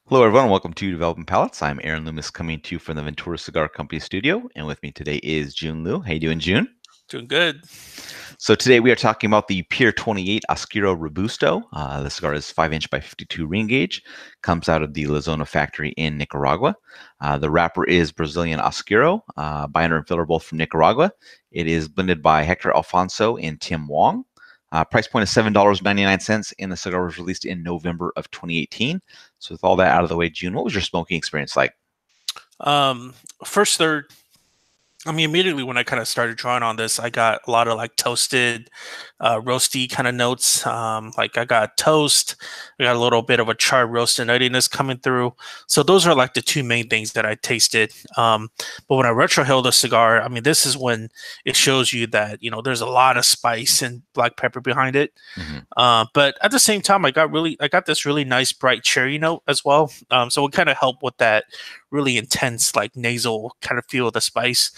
Hello, everyone. Welcome to Developing Palates. I'm Aaron Loomis, coming to you from the Ventura Cigar Company studio, and with me today is Jiunn Liu. How you doing, Jiunn? Doing good. So today we are talking about the Pier 28 Oscuro Robusto. The cigar is 5-inch by 52 ring gauge. Comes out of the La Zona factory in Nicaragua. The wrapper is Brazilian Oscuro. Binder and filler both from Nicaragua. It is blended by Hector Alfonso and Tim Wong. Price point is $7.99, and the cigar was released in November of 2018. So with all that out of the way, Jiunn, what was your smoking experience like? Um, First third, immediately when I kind of started drawing on this, I got a lot of like toasted, roasty kind of notes. Like I got toast, I got a little bit of a charred roast and nuttiness coming through. So those are like the two main things that I tasted. But when I retrohaled the cigar, this is when it shows you that there's a lot of spice and black pepper behind it. Mm-hmm. But at the same time, I got this really nice bright cherry note as well. So it kind of helped with that really intense like nasal kind of feel of the spice.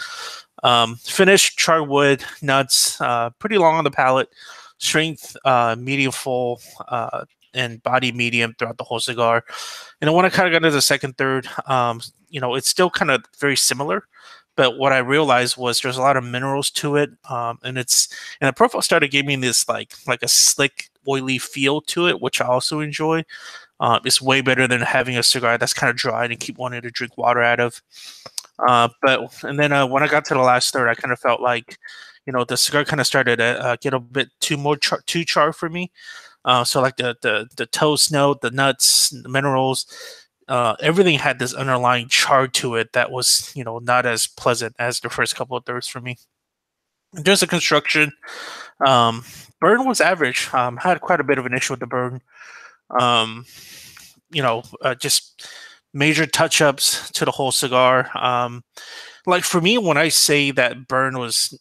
Finish charwood nuts, pretty long on the palate, strength medium full, and body medium throughout the whole cigar. And then when I kind of got into the second third, it's still kind of very similar. But what I realized was there's a lot of minerals to it, and the profile started giving me this like a slick, oily feel to it, which I also enjoy. It's way better than having a cigar that's kind of dry and keep wanting to drink water out of. When I got to the last third, I kind of felt like, the cigar kind of started to get a bit too char for me. So like the toast note, the nuts, the minerals, everything had this underlying char to it that was, not as pleasant as the first couple of thirds for me. In terms of construction, um, burn was average. Had quite a bit of an issue with the burn. Um, just major touch ups to the whole cigar. Like for me, when I say that burn was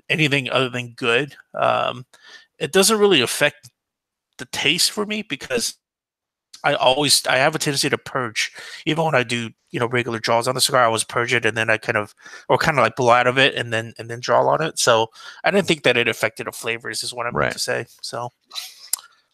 anything other than good, it doesn't really affect the taste for me because I have a tendency to purge even when I do regular draws on the cigar. I always purge it and then I kind of like blow out of it and then draw on it. So I didn't think that it affected the flavors is what I meant Right. to say. So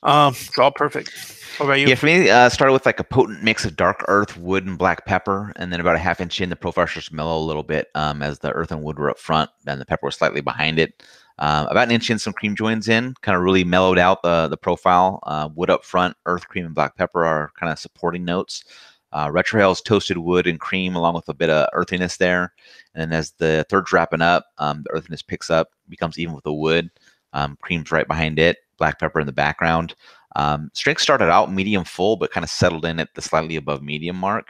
draw perfect. What about you? Yeah, for me, started with like a potent mix of dark earth, wood, and black pepper, and then about a half inch in, the profile starts to mellow a little bit as the earth and wood were up front, and the pepper was slightly behind it. About an inch in, some cream joins in, kind of really mellowed out the profile. Wood up front, earth, cream, and black pepper are kind of supporting notes. Retrohale's toasted wood and cream, along with a bit of earthiness there. And then as the third's wrapping up, the earthiness picks up, becomes even with the wood. Cream's right behind it, black pepper in the background. Strength started out medium full, but kind of settled in at the slightly above medium mark.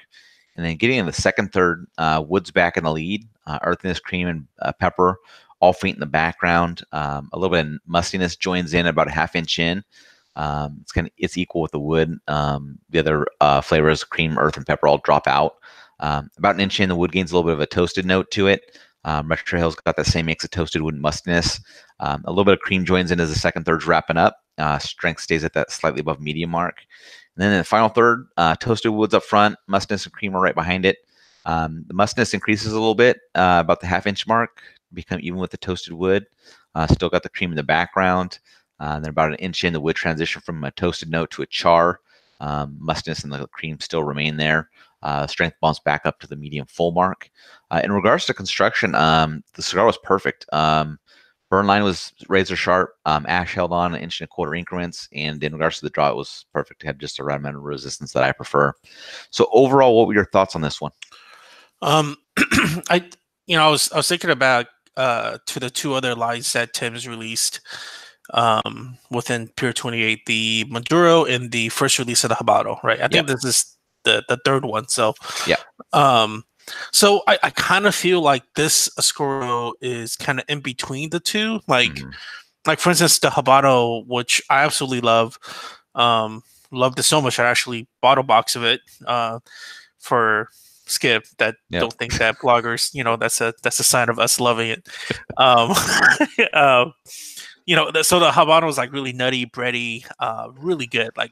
And then getting in the second third, wood's back in the lead. Earthiness, cream, and pepper all faint in the background. A little bit of mustiness joins in about a half inch in. It's equal with the wood. The other flavors, cream, earth, and pepper, all drop out. About an inch in, the wood gains a little bit of a toasted note to it. Retrohale's got that same mix of toasted wood and mustiness. A little bit of cream joins in as the second third's wrapping up. Strength stays at that slightly above medium mark. And then in the final third, toasted woods up front, mustiness and cream are right behind it. The mustiness increases a little bit, about the half inch mark, become even with the toasted wood. Still got the cream in the background. Then about an inch in, the wood transition from a toasted note to a char. Mustiness and the cream still remain there. Strength bumps back up to the medium full mark. In regards to construction, the cigar was perfect. Burn line was razor sharp. Ash held on 1.25 inch increments, and in regards to the draw, it was perfect. It had just the right amount of resistance that I prefer. So overall, what were your thoughts on this one? Um, I I was thinking about to the two other lines that Tim's released within Pier 28, the Maduro and the first release of the Habano, right? I Yeah, think this is the third one. So yeah, um I kind of feel like this Oscuro is kind of in between the two. hmm Like for instance, the Habano, which I absolutely love. Loved it so much I actually bought a box of it for Skip that yep, don't think that bloggers, that's a sign of us loving it. Um, uh, so the Habano was like really nutty, bready, really good, like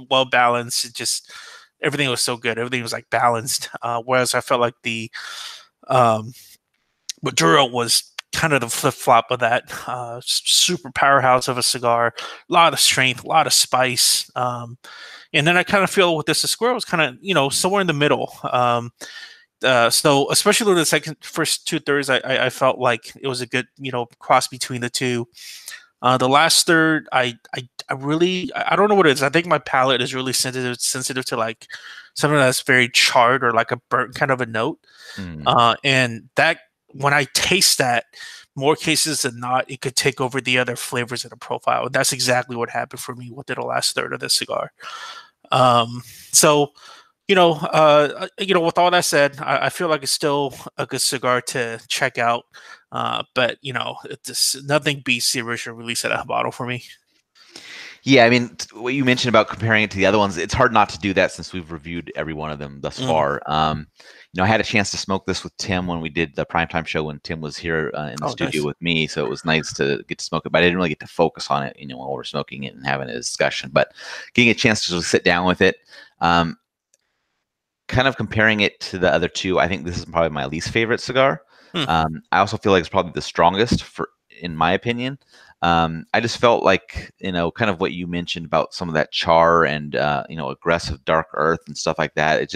well balanced. It just everything was so good. Everything was like balanced. Whereas I felt like the um, Maduro was kind of the flip flop of that. Super powerhouse of a cigar, a lot of strength, a lot of spice. And then I kind of feel with this Oscuro was kind of somewhere in the middle. So especially with the first 2/3, I felt like it was a good cross between the two. The last third, I really I don't know what it is. I think my palate is really sensitive to like something that's very charred or like a burnt kind of a note. And that when I taste that, more cases than not, it could take over the other flavors in the profile. And that's exactly what happened for me within the last third of this cigar. So with all that said, I feel like it's still a good cigar to check out. But it's nothing beats the original release of that bottle for me. Yeah, I mean, what you mentioned about comparing it to the other ones, it's hard not to do that since we've reviewed every one of them thus far. I had a chance to smoke this with Tim when we did the primetime show when Tim was here in the studio with me, so it was nice to get to smoke it, but I didn't really get to focus on it, while we're smoking it and having a discussion. But getting a chance to sit down with it, kind of comparing it to the other two, I think this is probably my least favorite cigar. I also feel like it's probably the strongest in my opinion. I just felt like, kind of what you mentioned about some of that char and, aggressive dark earth and stuff like that.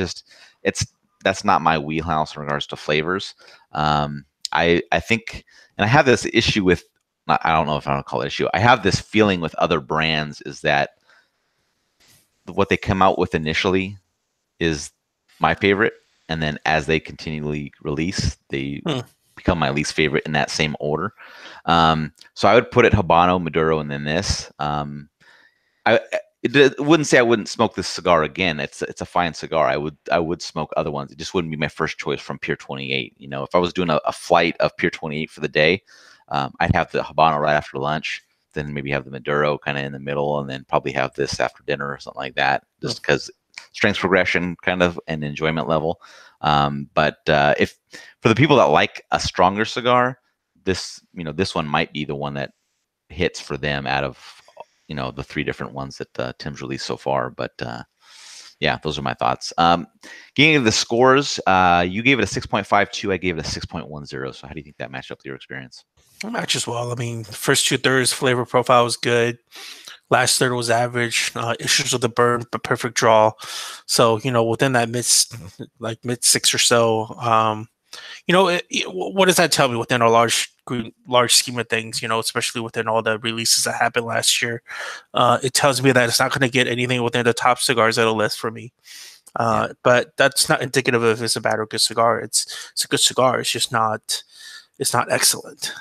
That's not my wheelhouse in regards to flavors. I think, and I have this issue with, I don't know if I want to call it issue. I have this feeling with other brands is that what they come out with initially is my favorite. And then as they continually release, they become my least favorite in that same order. So I would put it Habano, Maduro, and then this. It wouldn't say I wouldn't smoke this cigar again. It's a fine cigar. I would smoke other ones. It just wouldn't be my first choice from Pier 28. If I was doing a flight of Pier 28 for the day, I'd have the Habano right after lunch, then maybe have the Maduro kind of in the middle, and then probably have this after dinner or something like that, just because strength progression kind of and enjoyment level. But if for the people that like a stronger cigar, this one might be the one that hits for them out of the three different ones that Tim's released so far. But yeah, those are my thoughts. Getting into the scores, you gave it a 6.52. I gave it a 6.10. So how do you think that matched up to your experience? It matches well. I mean, first 2/3 flavor profile was good. Last third was average. Issues with the burn, but perfect draw. So within that mid 6 or so. What does that tell me within a large scheme of things? Especially within all the releases that happened last year, it tells me that it's not going to get anything within the top cigars of the list for me. But that's not indicative of if it's a bad or good cigar. It's a good cigar. It's just not. It's not excellent.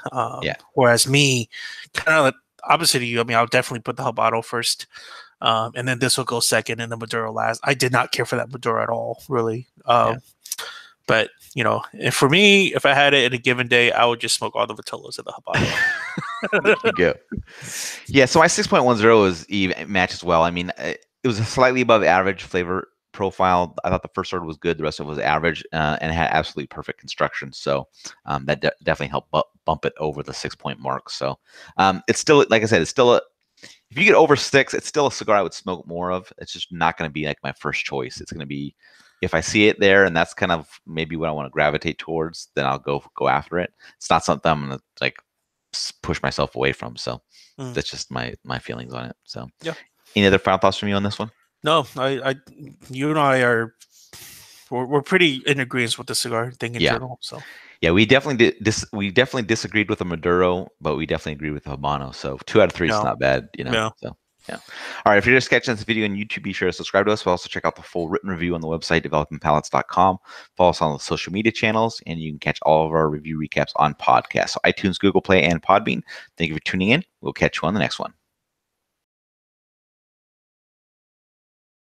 Whereas me, kind of opposite of you, I mean, I'll definitely put the Habano first, and then this will go second, and the Maduro last. I did not care for that Maduro at all, really. But and for me, if I had it in a given day, I would just smoke all the Vitolas of the Habano. There you go. Yeah, so my 6.10 is even matches well. I mean, it was a slightly above average flavor profile. I thought the first order was good. The rest of it was average, and it had absolutely perfect construction. So that definitely helped bump it over the 6-point mark. So it's still, like I said, it's still if you get over 6, it's still a cigar I would smoke more of. It's just not going to be like my first choice. It's going to be, if I see it there and that's kind of maybe what I want to gravitate towards, then I'll go after it. It's not something I'm going to like push myself away from. So that's just my feelings on it. So yeah. Any other final thoughts from you on this one? No, you and I we're pretty in agreement with the cigar thing in general. So yeah, we definitely disagreed with the Maduro, but we definitely agreed with the Habano. So 2 out of 3 is not bad, So yeah. All right. If you're just catching this video on YouTube, be sure to subscribe to us. We'll also check out the full written review on the website, developingpalates.com. Follow us on the social media channels, and you can catch all of our review recaps on podcasts. So iTunes, Google Play, and Podbean. Thank you for tuning in. We'll catch you on the next one.